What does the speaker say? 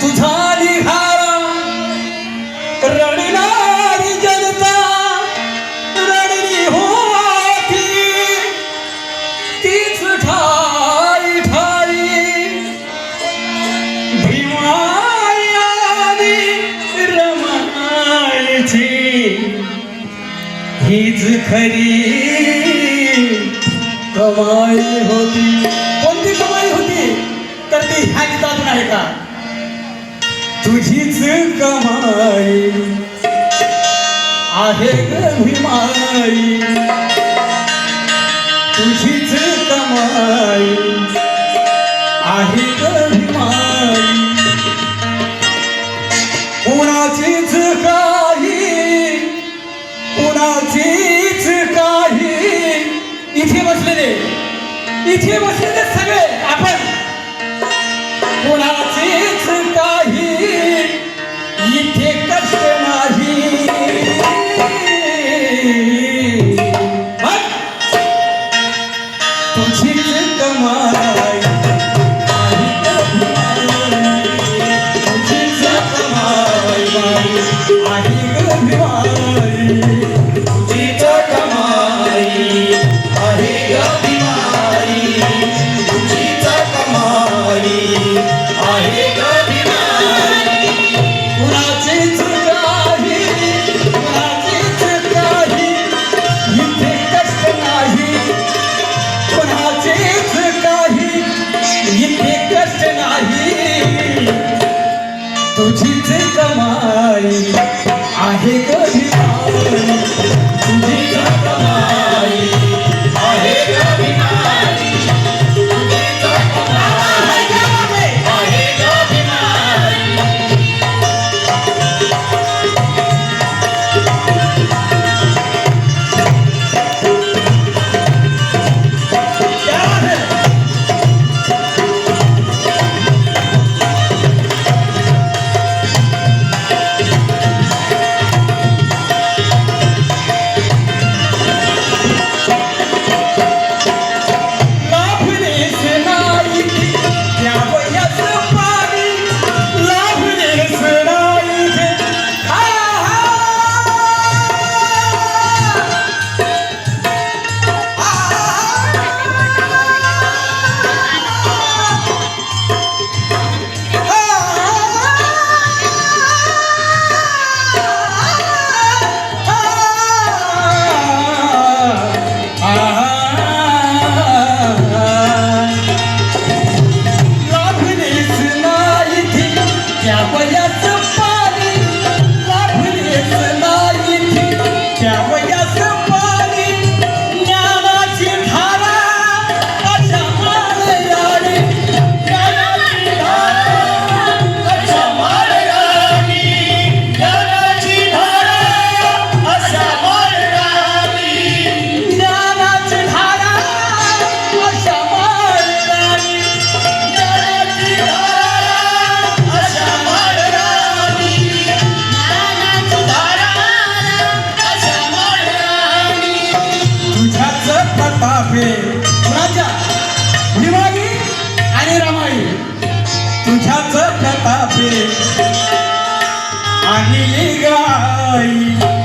तुझा निघारा रडणारी जनता रडली होती तीच ठाई ठाई भीमाई आणि रमाईची हीच खरी कमाई होती. कोणती कमाई होती तर ती ह्या गीतातून आहे का? तुझीच कमाई आहे ग भीमाई, तुझीच कमाई आहे ग भीमाई. कुणाचीच काही कुणाचीच काही इथे बसलेले सगळे आपण कुणाचीच काही इथे कष्ट नाही. तुझीच कमाई आहे ग भीमाई, तुझीच कमाई आहे ग भीमाई, तुझीच कमाई आहे ग भीमाई, तुझीच कमाई आहे ग भीमाई. कुणाचीच काही कुणाचीच काही इथे कष्ट नाही, कुणाचीच काही इथे कष्ट नाही. तुझीच कमाई आहे ग भीमाई, तुझीच कमाई आहे ग भीमाई, तुझीच कमाई आहे ग भीमाई. कुणाच्या भीमाई आणि रमाई तुझ्याच प्रतापे आणि गाई.